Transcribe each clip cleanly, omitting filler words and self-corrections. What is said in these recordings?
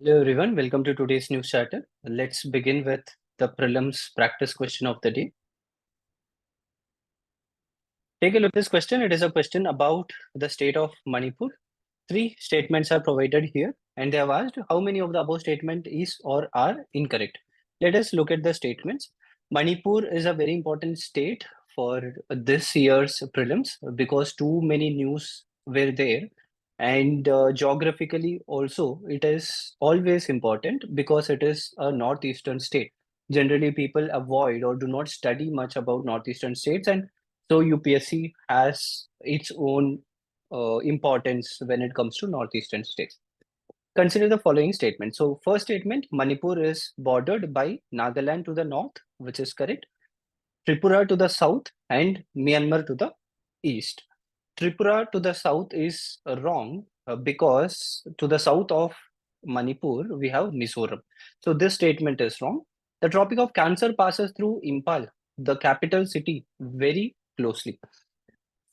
Hello everyone, welcome to today's news charter. Let's begin with the prelims practice question of the day. Take a look at this question. It is a question about the state of Manipur. Three statements are provided here, and they have asked how many of the above statement is or are incorrect. Let us look at the statements. Manipur is a very important state for this year's prelims because too many news were there, and geographically also it is always important because it is a northeastern state. Generally, people avoid or do not study much about northeastern states, and so UPSC has its own importance when it comes to northeastern states. Consider the following statement. So, first statement, Manipur is bordered by Nagaland to the north, which is correct, Tripura to the south, and Myanmar to the east. Tripura to the south is wrong because to the south of Manipur, we have Mizoram. So, this statement is wrong. The Tropic of Cancer passes through Impal, the capital city, very closely.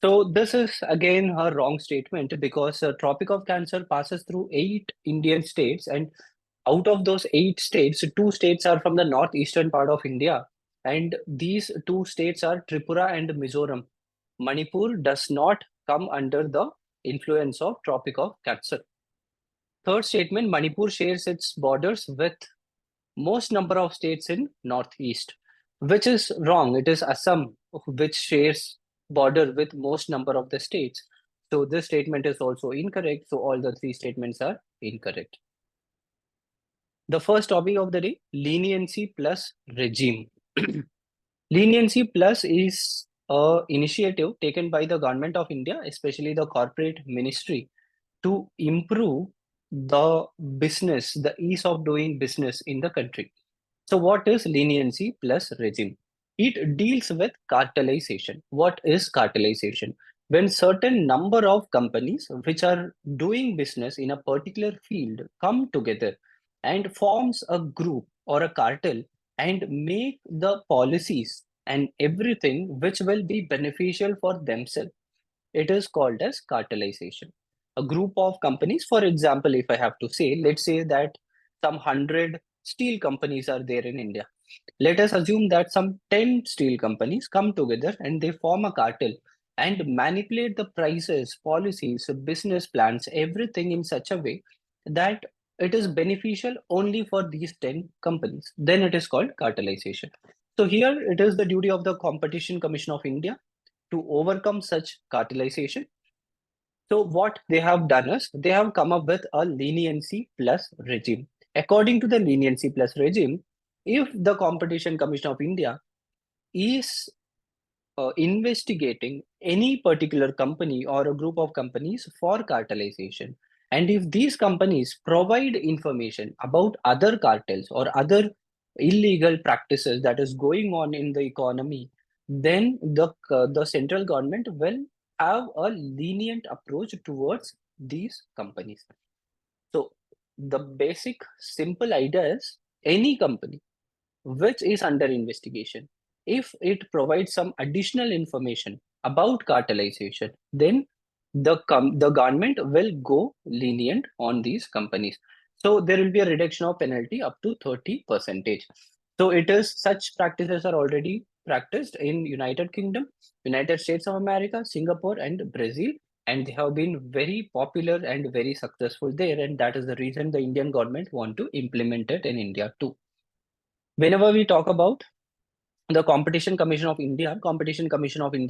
So this is again a wrong statement because Tropic of Cancer passes through 8 Indian states, and out of those 8 states, 2 states are from the northeastern part of India, and these 2 states are Tripura and Mizoram. Manipur does not come under the influence of Tropic of Cancer. Third statement, Manipur shares its borders with most number of states in northeast, which is wrong. It is Assam which shares border with most number of the states. So this statement is also incorrect. So all the three statements are incorrect. The first topic of the day, leniency plus regime. Leniency plus is a initiative taken by the government of India, especially the corporate ministry, to improve the business, the ease of doing business in the country. So what is leniency plus regime? It deals with cartelization. What is cartelization? When certain number of companies which are doing business in a particular field come together and forms a group or a cartel and make the policies and everything which will be beneficial for themselves, it is called as cartelization. A group of companies, for example, if I have to say, let's say that some 100 steel companies are there in India. Let us assume that some 10 steel companies come together and they form a cartel and manipulate the prices, policies, business plans, everything in such a way that it is beneficial only for these 10 companies. Then it is called cartelization. So here it is the duty of the Competition Commission of India to overcome such cartelization. So what they have done is they have come up with a leniency plus regime. According to the leniency plus regime, if the Competition Commission of India is investigating any particular company or a group of companies for cartelization, and if these companies provide information about other cartels or other illegal practices that is going on in the economy, then the central government will have a lenient approach towards these companies. So the basic simple idea is any company which is under investigation, if it provides some additional information about cartelization, then the government will go lenient on these companies. So there will be a reduction of penalty up to 30%. So it is such practices are already practiced in United Kingdom, United States of America, Singapore, and Brazil, and they have been very popular and very successful there. And that is the reason the Indian government want to implement it in India too. Whenever we talk about the Competition Commission of India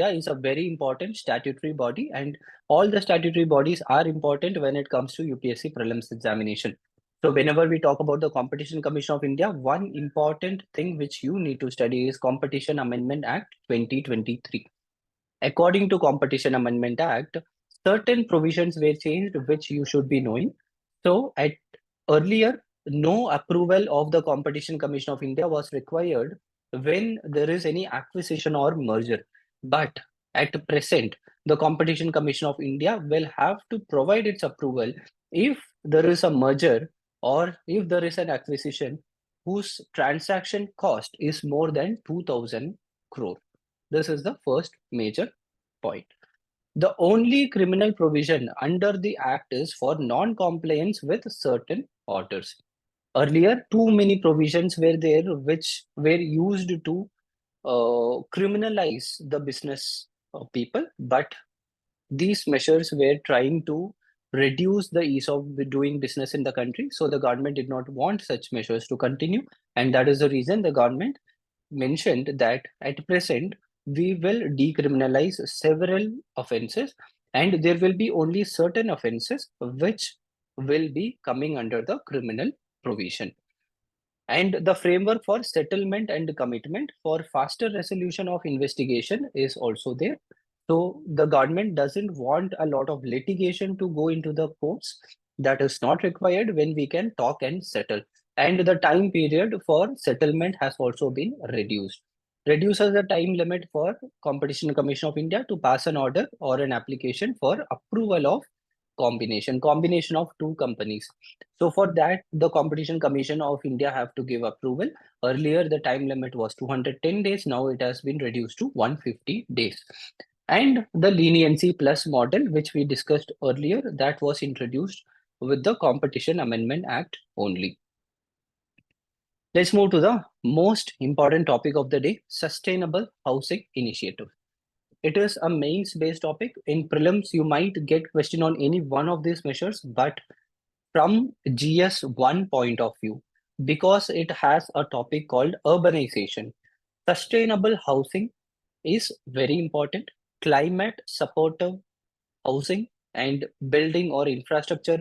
is a very important statutory body, and all the statutory bodies are important when it comes to UPSC prelims examination. So whenever we talk about the Competition Commission of India, one important thing which you need to study is Competition Amendment Act 2023. According to Competition Amendment Act, certain provisions were changed which you should be knowing. So at earlier, no approval of the Competition Commission of India was required when there is any acquisition or merger. But at present, the Competition Commission of India will have to provide its approval if there is a merger or if there is an acquisition whose transaction cost is more than 2000 crore. This is the first major point. The only criminal provision under the Act is for non-compliance with certain orders. Earlier, too many provisions were there which were used to criminalize the business people, but these measures were trying to reduce the ease of doing business in the country. So the government did not want such measures to continue, and that is the reason the government mentioned that at present we will decriminalize several offenses, and there will be only certain offenses which will be coming under the criminal provision. And the framework for settlement and commitment for faster resolution of investigation is also there. So the government doesn't want a lot of litigation to go into the courts. That is not required when we can talk and settle. And the time period for settlement has also been reduced. Reduces the time limit for Competition Commission of India to pass an order or an application for approval of combination of two companies. So for that, the Competition Commission of India have to give approval. Earlier, the time limit was 210 days. Now it has been reduced to 150 days. And the leniency plus model, which we discussed earlier, that was introduced with the Competition Amendment Act only. Let's move to the most important topic of the day, Sustainable Housing Initiative. It is a mains-based topic. In prelims, you might get question on any one of these measures, but from GS1 point of view, because it has a topic called urbanization, sustainable housing is very important. Climate supportive housing and building or infrastructure,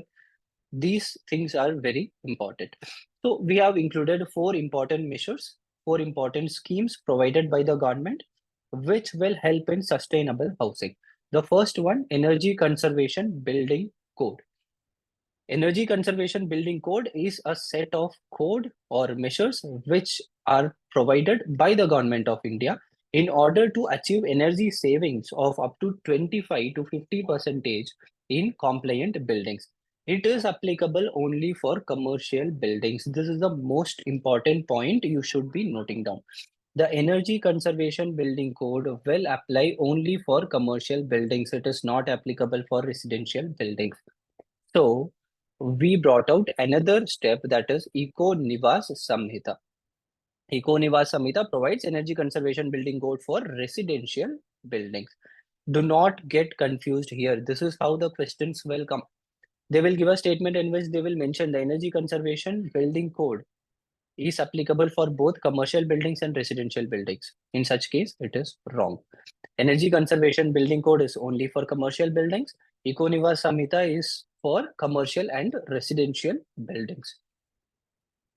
these things are very important. So we have included four important measures, four important schemes provided by the government, which will help in sustainable housing. The first one, Energy Conservation Building Code. Energy Conservation Building Code is a set of code or measures which are provided by the government of India in order to achieve energy savings of up to 25 to 50% in compliant buildings. It is applicable only for commercial buildings. This is the most important point you should be noting down. The Energy Conservation Building Code will apply only for commercial buildings. It is not applicable for residential buildings. So we brought out another step, that is Eco Nivas Samhita. Eco Nivas Samhita provides energy conservation building code for residential buildings. Do not get confused here. This is how the questions will come. They will give a statement in which they will mention the energy conservation building code is applicable for both commercial buildings and residential buildings. In such case, it is wrong. Energy Conservation Building Code is only for commercial buildings. Econivas Samhita is for commercial and residential buildings.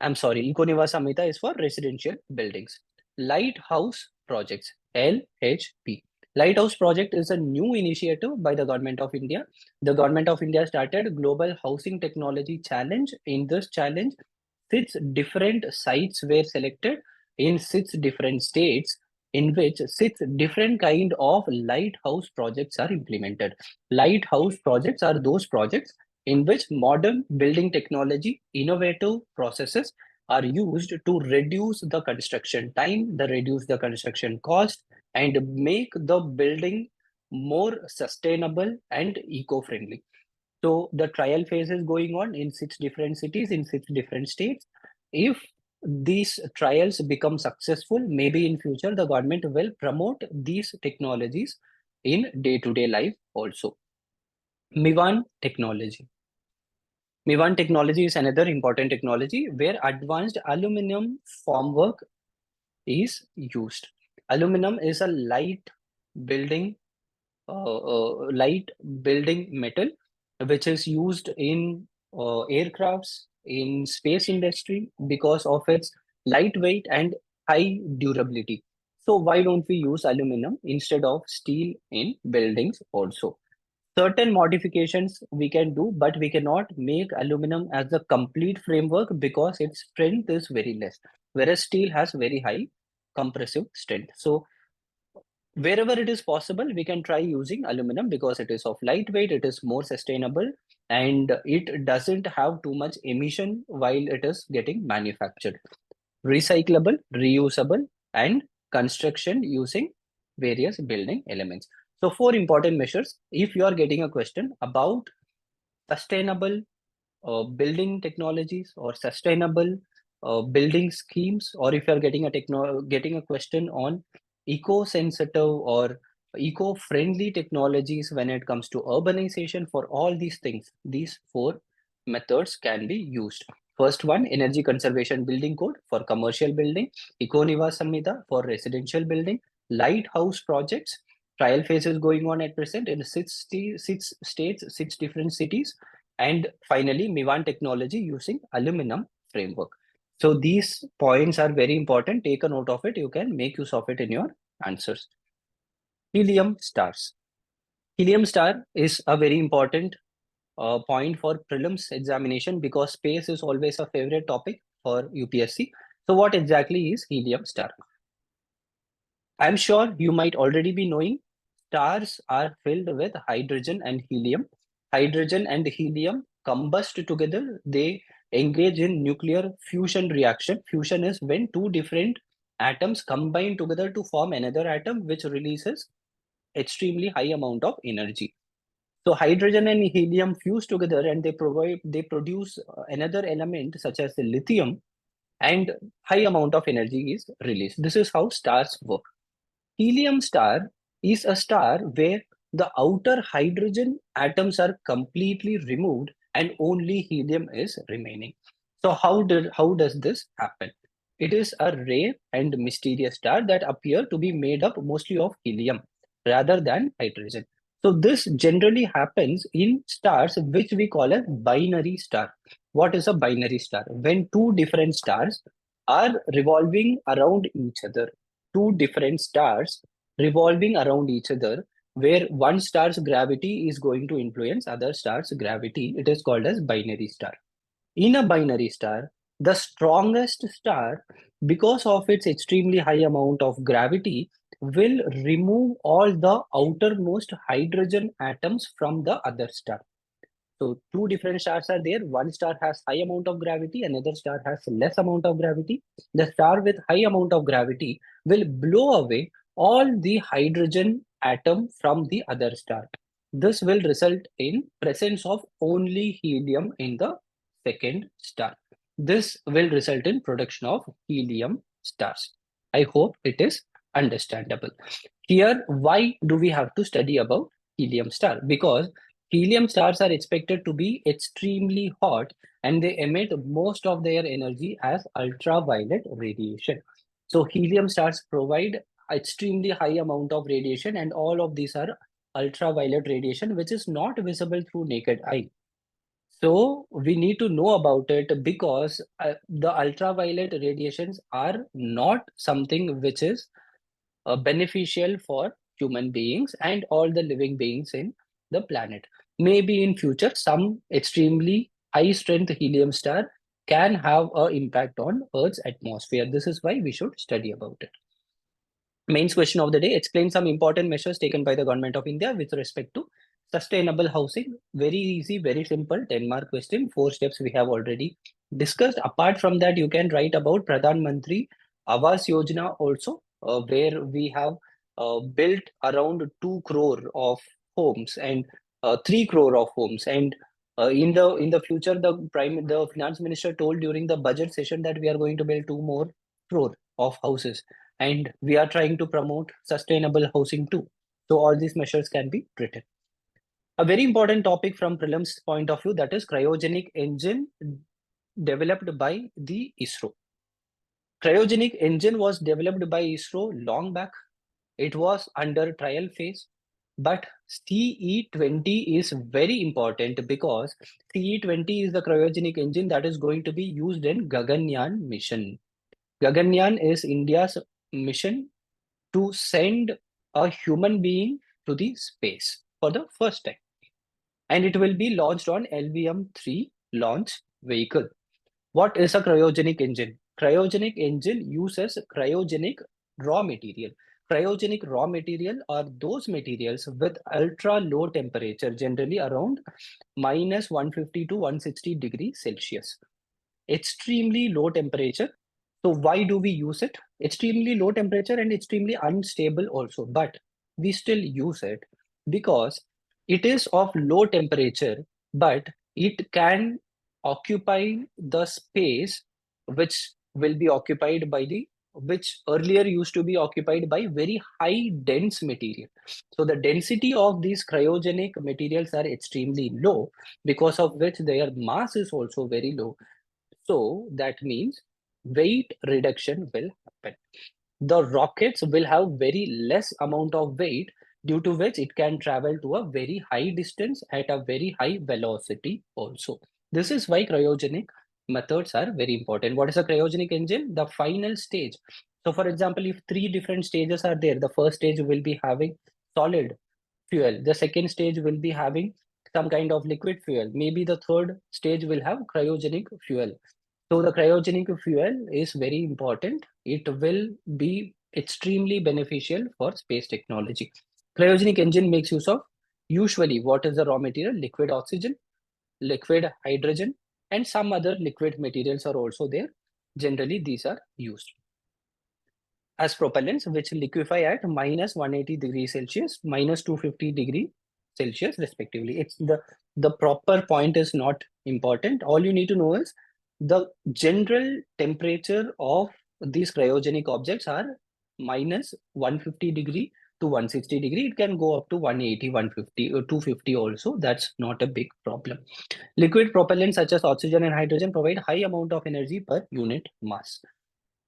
I'm sorry, Econivas Samhita is for residential buildings. Lighthouse Projects, LHP. Lighthouse Project is a new initiative by the Government of India. The Government of India started Global Housing Technology Challenge. In this challenge, 6 different sites were selected in 6 different states, in which 6 different kind of lighthouse projects are implemented. Lighthouse projects are those projects in which modern building technology, innovative processes are used to reduce the construction time, reduce the construction cost, and make the building more sustainable and eco-friendly. So the trial phase is going on in 6 different cities, in 6 different states. If these trials become successful, maybe in future the government will promote these technologies in day-to-day life also. Mivan technology. Mivan technology is another important technology where advanced aluminum formwork is used. Aluminum is a building light building metal which is used in aircrafts, in space industry, because of its lightweight and high durability. So why don't we use aluminum instead of steel in buildings also? Certain modifications we can do, but we cannot make aluminum as a complete framework because its strength is very less, whereas steel has very high compressive strength. So wherever it is possible, we can try using aluminum because it is of lightweight, it is more sustainable, and it doesn't have too much emission while it is getting manufactured. Recyclable, reusable, and construction using various building elements. So 4 important measures. If you are getting a question about sustainable building technologies or sustainable building schemes, or if you are getting a question on eco-sensitive or eco-friendly technologies when it comes to urbanization, for all these things, these four methods can be used. First one, energy conservation building code for commercial building, Eco-Nivas Samhita for residential building, lighthouse projects. Trial phase is going on at present in 6 states, 6 different cities, and finally Mivan technology using aluminum framework. So these points are very important. Take a note of it. You can make use of it in your answers. Helium stars. Helium star is a very important point for prelims examination because space is always a favorite topic for UPSC. So what exactly is helium star? I'm sure you might already be knowing stars are filled with hydrogen and helium. Hydrogen and helium combust together. They engage in nuclear fusion reaction. Fusion is when two different atoms combine together to form another atom, which releases extremely high amount of energy. So hydrogen and helium fuse together and they produce another element such as the lithium, and high amount of energy is released. This is how stars work. Helium star is a star where the outer hydrogen atoms are completely removed and only helium is remaining. So how does this happen? It is a rare and mysterious star that appear to be made up mostly of helium rather than hydrogen. So this generally happens in stars which we call as binary star. What is a binary star? When two different stars are revolving around each other. Two different stars revolving around each other, where one star's gravity is going to influence other star's gravity. It is called as binary star. In a binary star, the strongest star, because of its extremely high amount of gravity, will remove all the outermost hydrogen atoms from the other star. So two different stars are there. One star has high amount of gravity, another star has less amount of gravity. The star with high amount of gravity will blow away all the hydrogen atom from the other star. This will result in presence of only helium in the second star. This will result in production of helium stars. I hope it is understandable. Here, why do we have to study about helium star? Because helium stars are expected to be extremely hot and they emit most of their energy as ultraviolet radiation. So helium stars provide extremely high amount of radiation, and all of these are ultraviolet radiation which is not visible through naked eye. So we need to know about it because the ultraviolet radiations are not something which is beneficial for human beings and all the living beings in the planet. Maybe in future, some extremely high strength helium star can have an impact on Earth's atmosphere. This is why we should study about it. Mains question of the day: explain some important measures taken by the government of India with respect to sustainable housing. Very easy, very simple, 10-mark question. 4 steps we have already discussed. Apart from that, you can write about Pradhan Mantri Awas Yojana also, where we have built around 2 crore of homes and 3 crore of homes. And in the future, the finance minister told during the budget session that we are going to build 2 more crore of houses, and we are trying to promote sustainable housing too. So all these measures can be written. A very important topic from prelims point of view, that is cryogenic engine developed by the ISRO. Cryogenic engine was developed by ISRO long back. It was under trial phase. But CE20 is very important because CE20 is the cryogenic engine that is going to be used in Gaganyaan mission. Gaganyaan is India's mission to send a human being to the space for the first time. And it will be launched on LVM-3 launch vehicle. What is a cryogenic engine? Cryogenic engine uses cryogenic raw material. Cryogenic raw material are those materials with ultra low temperature, generally around minus 150 to 160 degrees Celsius. Extremely low temperature. So why do we use it? Extremely low temperature and extremely unstable also, but we still use it because it is of low temperature, but it can occupy the space which will be occupied by which earlier used to be occupied by very high dense material. So the density of these cryogenic materials are extremely low, because of which their mass is also very low. So that means weight reduction will happen. The rockets will have very less amount of weight, due to which it can travel to a very high distance at a very high velocity also. This is why cryogenic methods are very important. What is a cryogenic engine? The final stage. So for example, if three different stages are there, the first stage will be having solid fuel, the second stage will be having some kind of liquid fuel, maybe the third stage will have cryogenic fuel. So the cryogenic fuel is very important. It will be extremely beneficial for space technology. Cryogenic engine makes use of, usually, what is the raw material? Liquid oxygen, liquid hydrogen, and some other liquid materials are also there. Generally, these are used as propellants, which liquefy at minus 180 degrees Celsius, minus 250 degree Celsius respectively. It's the proper point is not important. All you need to know is the general temperature of these cryogenic objects are minus 150 degree to 160 degree. It can go up to 180, 150 or 250 also. That's not a big problem. Liquid propellants such as oxygen and hydrogen provide high amount of energy per unit mass.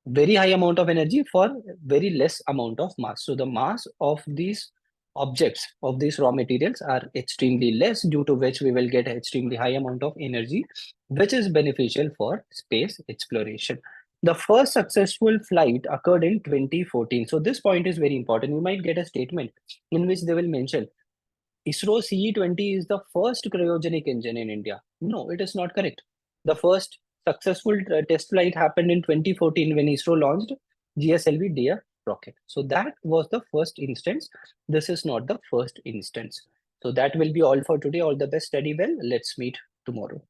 Very high amount of energy for very less amount of mass. So the mass of these objects, of these raw materials, are extremely less, due to which we will get extremely high amount of energy, which is beneficial for space exploration. The first successful flight occurred in 2014. So this point is very important. You might get a statement in which they will mention ISRO CE-20 is the first cryogenic engine in India. No, it is not correct. The first successful test flight happened in 2014 when ISRO launched GSLV DF rocket. So that was the first instance. This is not the first instance. So that will be all for today. All the best. Study well. Let's meet tomorrow.